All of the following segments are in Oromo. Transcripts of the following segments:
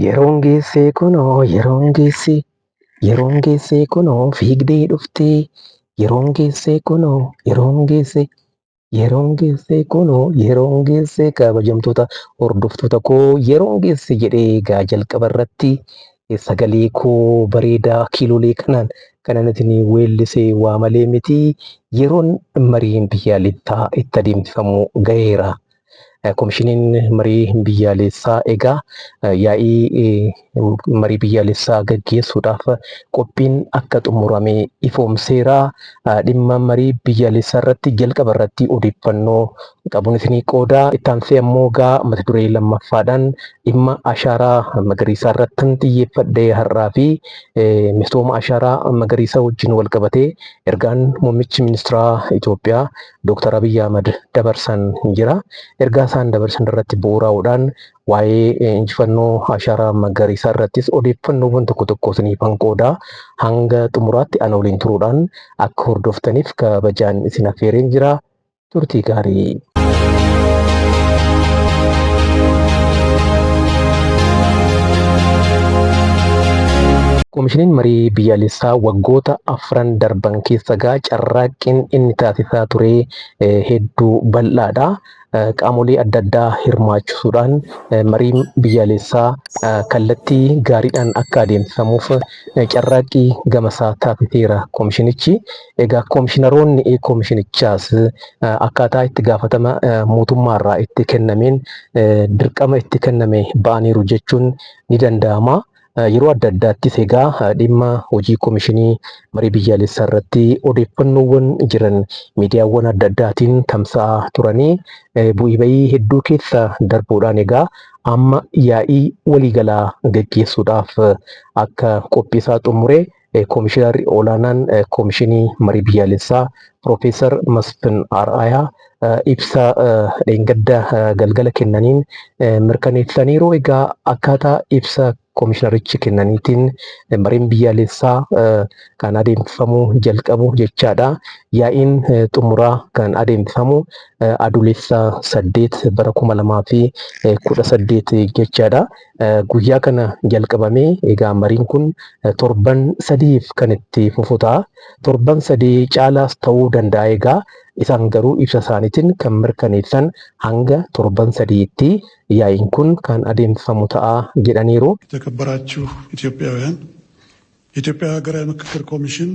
Yeroon geessee kunoo yeroon geessee kunoo fiigdee dhuftee yeroon geessee kunoo yeroon geessee kunoo yeroon geessee kabajamtoota hordoftoota koo yeroon geesse jedhee egaa jalqaba irratti sagalee koo bareedaa kiilolee kanaan kanan isin weellisee waa malee miti yeroon mariin biyyaalessaa itti adeemsifamuu ga'eera. Komishiniin marii biyyaalessaa egaa yaa'ii marii biyyaalessaa gaggeessuudhaaf qophiin akka xumuramee ifoomseera. Dhimma marii biyyaalessaa irratti jalqaba irratti odeeffannoo qabuun isinii qooda. Itti aansee ammoo egaa mata duree lammaffaadhaan dhimma ashaaraa magariisaa irratti xiyyeeffadhee har'aa fi misooma ashaaraa magariisaa wajjin wal qabatee ergaan muummichi ministeeraa Itoophiyaa Dooktar Abiyyi Ahmad dabarsan jira. Ergaa isaan dabarsan irratti bu'uuraa'uudhaan waa'ee injifannoo ashaaraa magariisaa irrattis odeeffannoowwan tokko tokko isiniifan qooda. Hanga xumuraatti ana waliin turuudhaan akka hordoftaniif kabajaan isin affeereen jira. Turtii gaarii. Komishiniin marii biyyaalessaa waggoota afran darban keessa carraaqqiin inni taasisaa ture hedduu bal'aadha. Qaamolee adda addaa hirmaachisuudhaan mariin biyyaalessaa kallattii gaariidhaan akka adeemsifamuuf carraaqqii gamasaa taasiseera komishinichi. Egaa komishinaroonni komishinichaas akkaataa itti gaafatama mootummaarraa itti kennameen dirqama itti kenname ba'aniiru jechuun ni danda'ama. Yeroo adda addaattis egaa dhimma hojii komishinii marii biyyaalessaa irratti odeeffannoowwan jiran miidiyaawwan adda addaatiin tamsa'aa turanii bu'ii bayii hedduu keessa darbuudhaan egaa amma yaa'ii waliigalaa gaggeessuudhaaf akka qophiisaa xumure komishinarri olaanaan komishinii marii biyyaalessaa Piroofeesar Masfin Araayaa ibsa dheengadda galgala kennaniin mirkaneessaniiru. Egaa akkaataa ibsa komishinarichi kennaniitiin mariin biyyaalessaa kan adeemsifamu jalqabu jechaadha. Yaa'iin xumuraa kan adeemsifamu adoolessa 8 bara 2018 jechaadha. Guyyaa kana jalqabamee egaa mariin kun torban sadiif kan itti fufu ta'a. Torban sadii caalaas ta'uu danda'a egaa. Isaan garuu ibsa isaaniitiin kan mirkaneessan hanga torban sadiitti yaa'iin kun kan adeemsifamu ta'a jedhaniiru. የተከበራችሁ ኢትዮጵያውያን፣ የኢትዮጵያ ሀገራዊ ምክክር ኮሚሽን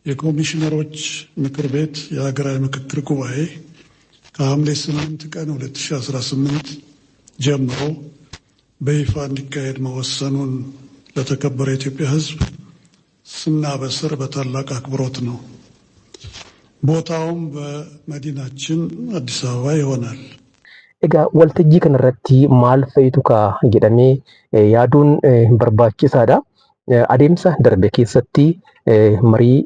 የኮሚሽነሮች ምክር ቤት የሀገራዊ ምክክር ጉባኤ ከሐምሌ 8 ቀን 2018 ጀምሮ በይፋ እንዲካሄድ መወሰኑን ለተከበረ የኢትዮጵያ ሕዝብ ስናበስር በታላቅ አክብሮት ነው። ቦታውም በመዲናችን አዲስ አበባ ይሆናል። Egaa waltajjii kanarratti maal fa'itu jedhamee yaaduun barbaachisaadha. Adeemsa darbe keessatti marii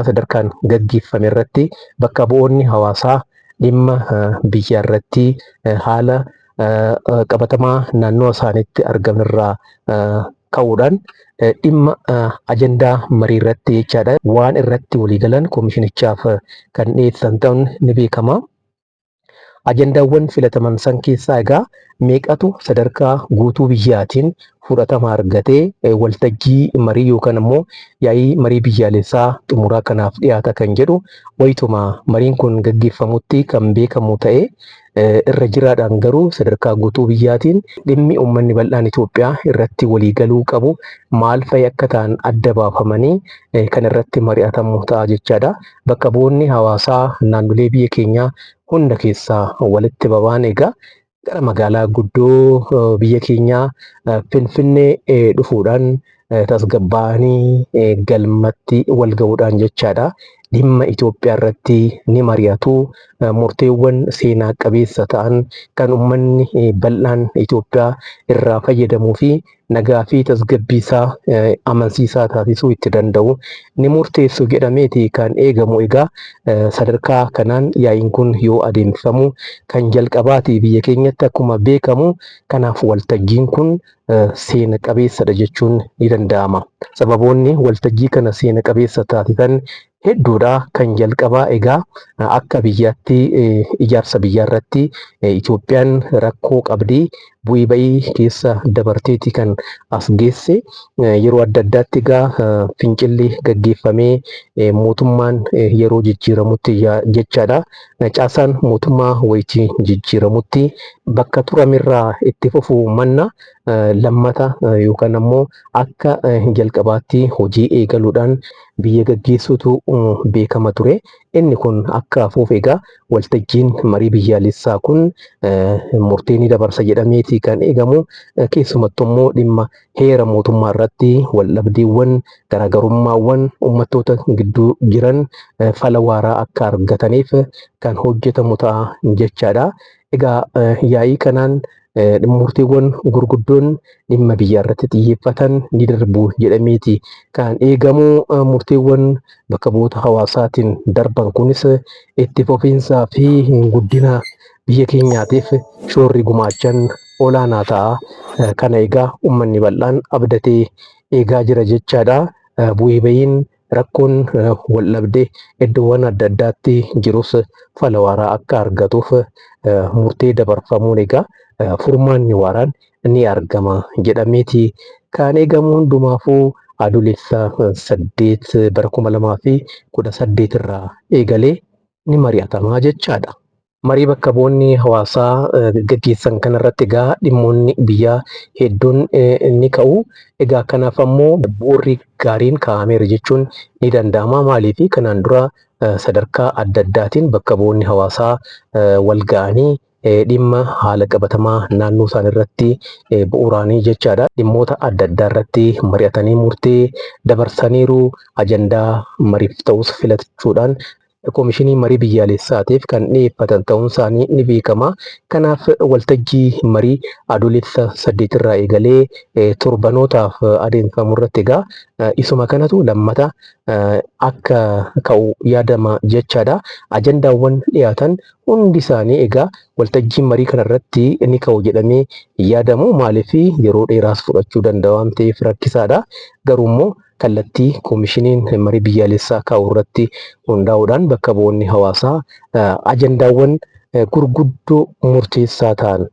sadarkaan gaggeeffame irratti bakka bu'oonni hawaasaa dhimma biyyaa irratti haala qabatamaa naannoo isaaniitti argamanirraa ka'uudhaan dhimma ajandaa marii irratti jechaadha. Waan irratti waliigalan komishinichaaf kan dhiyeessan ta'uun ni beekama. Ajandaawwan filataman san keessaa egaa meeqatu sadarkaa guutuu biyyaatiin fudhatama argatee waltajjii marii yookaan immoo yaa'ii marii biyyaalessaa xumuraa kanaaf dhiyaata kan jedhu wayituma mariin kun gaggeeffamutti kan beekamu ta'e irra jiraadhaan garuu sadarkaa guutuu biyyaatiin dhimmi uummanni bal'aan Itoophiyaa irratti waliigaluu qabu maal fa'i akka ta'an adda baafamanii kan irratti mari'atamu ta'a jechaadha. Bakka bu'oonni hawaasaa naannolee biyya keenyaa hunda keessaa walitti baba'an egaa gara magaalaa guddoo biyya keenyaa Finfinnee dhufuudhaan tasgabbaa'anii galmatti wal ga'uudhaan jechaadha. Dhimma Itoophiyaa irratti ni mari'atu. Murteewwan seenaa qabeessa ta'an kan uummanni bal'aan Itoophiyaa irraa fayyadamuu fi nagaa fi tasgabbiisaa amansiisaa taasisuu itti danda'u ni murteessu jedhameeti kan eegamu. Egaa sadarkaa kanaan yaa'iin kun yoo adeemsifamu kan jalqabaati biyya keenyatti akkuma beekamu. Kanaaf waltajjiin kun seena qabeessadha jechuun ni danda'ama. Sababoonni waltajjii kana seena qabeessa taasisan hedduudha. Kan jalqabaa egaa akka biyyaatti ijaarsa biyyaa irratti Itoophiyaan rakkoo qabdi. Bu'ii ba'ii keessa dabarteeti kan as geesse. Yeroo adda addaatti egaa fincilli gaggeeffamee mootummaan yeroo jijjiiramutti jechaadha. Caasaan mootummaa wayitii jijjiiramutti bakka turamirraa itti fufuu manna lammata yookaan ammoo akka jalqabaatti hojii eegaluudhaan biyya gaggeessuutu beekama ture. Inni kun akka hafuuf egaa waltajjiin marii biyyaalessaa kun murtee ni dabarsa jedhameeti kan eegamu. Keessumattuu immoo dhimma heera mootummaa irratti waldhabdeewwan garaagarummaawwan uummattoota gidduu jiran fala waaraa akka argataniif kan hojjetamu ta'a jechaadha. Egaa yaa'ii kanaan murteewwan gurguddoon dhimma biyyaa irratti xiyyeeffatan ni darbu jedhameeti kan eegamu. Murteewwan bakka bu'oota hawaasaatiin darban kunis itti fufiinsaa fi guddina biyya keenyaatiif shoorri gumaachan olaanaa ta'a. Kana egaa uummanni bal'aan abdatee eegaa jira jechaadha. Bu'ii ba'iin rakkoon waldhabdee iddoowwan adda addaatti jirus fala waaraa akka argatuuf murtee dabarfamuun egaa furmaanni waaraan ni argama jedhameeti kan eegamu. Hundumaafuu adoolessa 8 bara 2018 irraa eegalee ni mari'atamaa jechaadha. Marii bakka bu'oonni hawaasaa gaggeessan kanarratti egaa dhimmoonni biyyaa hedduun ni ka'u. Egaa kanaaf ammoo bu'uurri gaariin kaa'ameera jechuun ni danda'ama. Maaliif kanaan dura sadarkaa adda addaatiin bakka bu'oonni hawaasaa wal ga'anii dhimma haala qabatamaa naannoo isaan irratti bu'uuraanii jechaadha. Dhimmoota adda addaa irratti mari'atanii murtee dabarsaniiru. Ajandaa mariif ta'us filachuudhaan Koomishinii marii biyyaalessaatiif kan dhiyeeffatan ta'uun isaanii ni beekama. Kanaaf waltajjii marii adoolessa 8 irraa eegalee torbanootaaf adeemsifamu irratti egaa isuma kanatu lammata akka ka'u yaadama jechaadha. Ajandaawwan dhiyaatan hundi isaanii egaa waltajjii marii kanarratti ni ka'u jedhamee yaadamu. Maaliif yeroo dheeraas fudhachuu danda'a waan ta'eef rakkisaadha. Garuu immoo kallattii koomishiniin marii biyyaalessaa kaa'u irratti hundaa'uudhaan bakka bu'oonni hawaasaa ajandaawwan gurguddoo murteessaa ta'an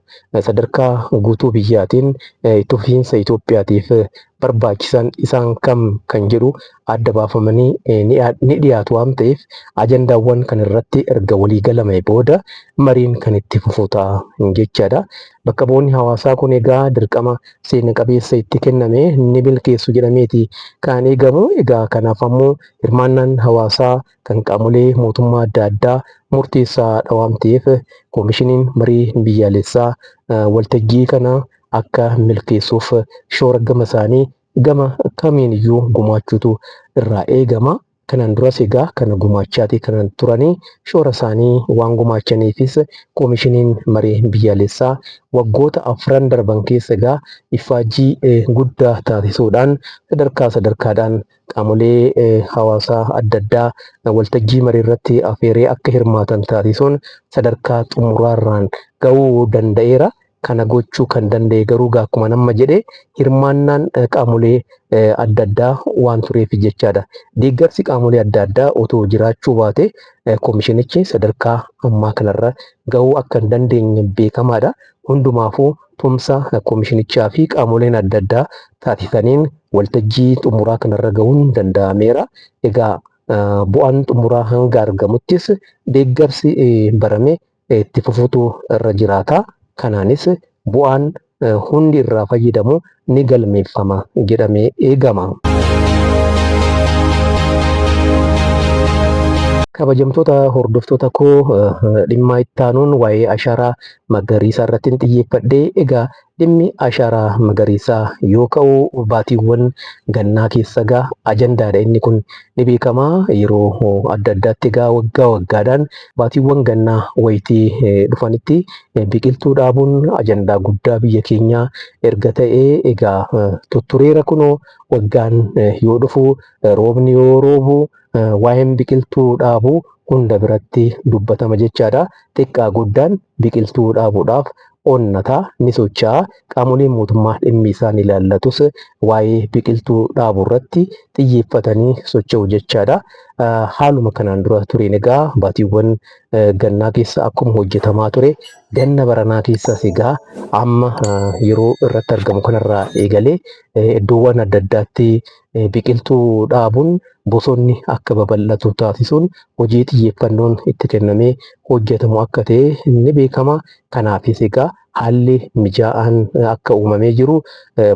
sadarkaa guutuu biyyaatiin itti fufiinsa Itoophiyaatiif barbaachisan isaan kam kan jedhu adda baafamanii ni dhiyaatu waan ta'eef ajandaawwan kan irratti erga walii galame booda mariin kan itti fufu ta'a jechaadha. Bakka bu'oonni hawaasaa kun egaa dirqama seena qabeessa itti kenname ni milkeessu jedhameeti kan eegamu. Egaa kanaaf ammoo hirmaannaan hawaasaa kan qaamolee mootummaa adda addaa murteessaadha waan ta'eef koomishiniin marii biyyaalessaa waltajjii kana akka milkeessuuf shoora gama isaanii gama kamiin iyyuu gumaachuutu irraa eegama. Kanaan duras egaa kana gumaachaatii kanan turanii shoora isaanii waan gumaachaniifis koomishiniin marii biyyaalessaa waggoota 4 darban keessa egaa ifaajjii guddaa taasisuudhaan sadarkaadhaan qaamolee hawaasaa adda addaa waltajjii marii irratti afeeree akka hirmaatan taasisuun sadarkaa xumuraarraan ga'uu danda'eera. Kana gochuu kan danda'e garuu akkuma nama jedhe hirmaannaan qaamolee adda addaa waan tureef jechaadha. Deeggarsi qaamolee adda addaa otoo jiraachuu baate koomishinichi sadarkaa ammaa kanarra ga'uu akka hin dandeenye beekamaadha. Hundumaafuu tumsa koomishinichaa fi qaamoleen adda addaa taasisaniin waltajjii xumuraa kanarra ga'uun danda'ameera. Egaa bu'aan xumuraa hanga argamuttis deeggarsi barame itti fufuutu irra jiraata. Kanaanis bu'aan hundi irraa fayyadamu ni galmeeffama jedhamee eegama. Kabajamtoota hordoftoota koo dhimma itti aanuun waa'ee ashaaraa magariisaa irratti xiyyeeffadhee egaa dhimmi ashaaraa magariisaa yoo ka'u baatiiwwan gannaa keessa egaa ajandaadha. Inni kun ni beekama. Yeroo adda addaatti egaa waggaadhaan baatiiwwan gannaa wayitii dhufanitti biqiltuu dhaabuun ajandaa guddaa biyya keenyaa erga ta'ee egaa tuttureera kunoo waggaan yoo dhufu roobni yoo roobu waa'een biqiltuu dhaabuu hunda biratti dubbatama jechaadha. Xiqqaa guddaan biqiltuu dhaabuudhaaf onnataa ni socho'a. Qaamoleen mootummaa dhimmi isaan ilaallatus waa'ee biqiltuu dhaabuu irratti xiyyeeffatanii socho'u jechaadha. Haaluma kanaan dura tureen egaa baatiiwwan gannaa keessa akkuma hojjetamaa ture ganna baranaa keessas egaa amma yeroo irratti argamu kanarraa eegalee iddoowwan adda addaatti biqiltuu dhaabuun bosonni akka babal'atu taasisuun hojii xiyyeeffannoon itti kennamee hojjetamu akka ta'e ni beekama. Kanaafis egaa haalli mijaa'aan akka uumamee jiru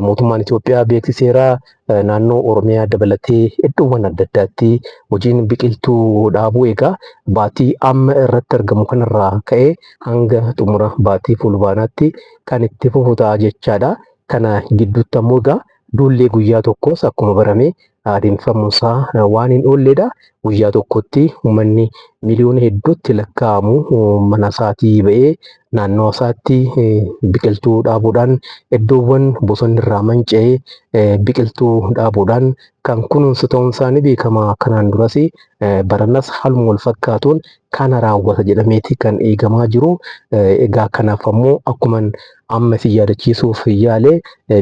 mootummaan Itoophiyaa beeksiseera. Naannoo Oromiyaa dabalatee iddoowwan adda addaatti hojiin biqiltuu dhaabuu egaa baatii amma irratti argamu kanarraa ka'ee hanga xumura baatii fulbaanaatti kan itti fufu ta'a jechaadha. Kana gidduutti ammoo egaa duullee guyyaa tokkos akkuma barame adeemsifamuusaa waan hin oolledha. Guyyaa tokkotti uummanni miliyoona hedduutti lakkaa'amu mana isaatii ba'ee naannoo isaatti biqiltuu dhaabuudhaan iddoowwan bosonni irraa manca'ee biqiltuu dhaabuudhaan kan kunuunsu ta'uun isaanii beekama. Kanaan duras baranas haaluma wal fakkaatuun kana raawwata jedhameeti kan eegamaa jiru. Egaa kanaaf ammoo akkuman amma si yaadachiisuuf yaalee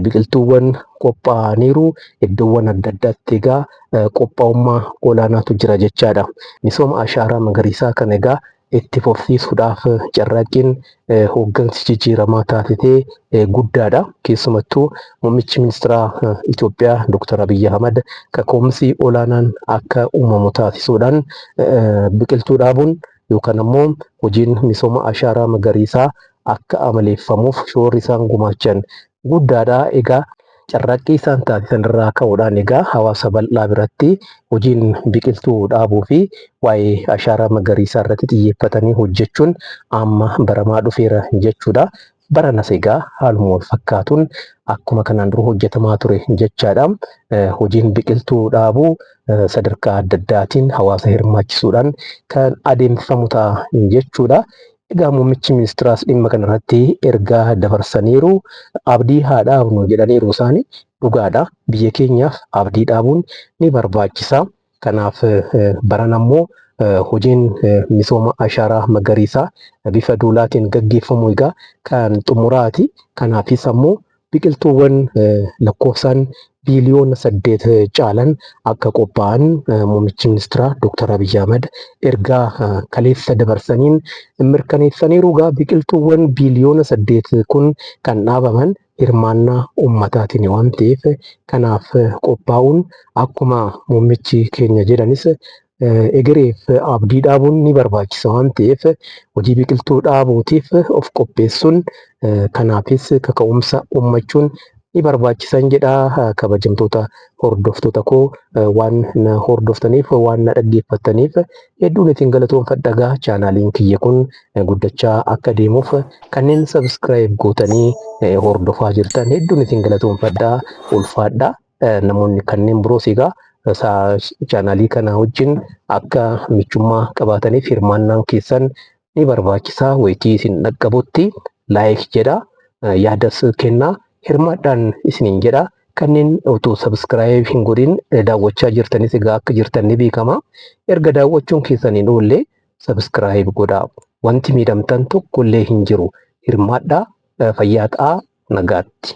biqiltuuwwan qophaa'aniiru iddoowwan adda addaatti egaa qophaa'ummaa olaanaatu jira jechaadha. Misooma ashaaraa magariisaa kana egaa itti fufsiisuudhaaf carraaqqiin hooggansi jijjiiramaa taasisee guddaadha. Keessumattuu muummichi ministeeraa Itoophiyaa Dr. Abiyyi Ahmad kaka'umsi olaanaan akka uumamu taasisuudhaan biqiltuu dhaabuun yookaan ammoo hojiin misooma ashaaraa magariisaa akka amaleeffamuuf shoorri isaan gumaachan guddaadha. Egaa carraaqqii isaan taasisan irraa ka'uudhaan egaa hawaasa bal'aa biratti hojiin biqiltuu dhaabuu fi waa'ee ashaaraa magariisaa irratti xiyyeeffatanii hojjechuun amma baramaa dhufeera jechuudha. Baranas egaa haaluma wal fakkaatuun akkuma kanaan dura hojjetamaa ture jechaadha. Hojiin biqiltuu dhaabuu sadarkaa adda addaatiin hawaasa hirmaachisuudhaan kan adeemsifamu ta'a jechuudha. Egaa muummichi ministeeraas dhimma kanarratti ergaa dabarsaniiru. Abdii haa dhaabnu jedhaniiru isaanii dhugaadha. Biyya keenyaaf abdii dhaabuun ni barbaachisa. Kanaaf baran ammoo hojiin misooma ashaaraa magariisaa bifa duulaatiin gaggeeffamu egaa kan xumuraati. Kanaafis ammoo biqiltuuwwan lakkoofsaan biiliyoona 8 caalan akka qophaa'an muummichi ministeeraa Dr. Abiyyi Ahmad ergaa kaleessa dabarsaniin mirkaneessaniiru. Egaa biqiltuuwwan biiliyoona 8 kun kan dhaabaman hirmaannaa ummataatiin waan ta'eef kanaaf qophaa'uun akkuma muummichi keenya jedhanis egereef abdii dhaabuun ni barbaachisa waan ta'eef hojii biqiltuu dhaabuutiif of qopheessuun kanaafis kaka'umsa uummachuun ni barbaachisan jedha. Kabajamtoota hordoftoota koo waan na hordoftaniif waan na dhaggeeffattaniif hedduun isin galatoomfadha. Chaanaaliin kiyya kun guddachaa akka deemuuf kanneen sabskiraayib gootanii hordofaa jirtan hedduun isin galatoomfadha. Ulfaadha. Namoonni kanneen biroos egaa chaanaalii kana wajjin akka michummaa qabaataniif hirmaannaan keessan ni barbaachisa. Wayitii isin dhaqqabutti laayik jedha, yaadas kennaa. Hirmaadhaan isiniin jedha. Kanneen otoo sabskiraayib hin godhin daawwachaa jirtanis egaa akka jirtan ni beekama. Erga daawwachuun keessaniin oolle sabskiraayib godhaa. Wanti miidhamtan tokkollee hin jiru. Hirmaadhaa. Fayyaa ta'aa. Nagaatti.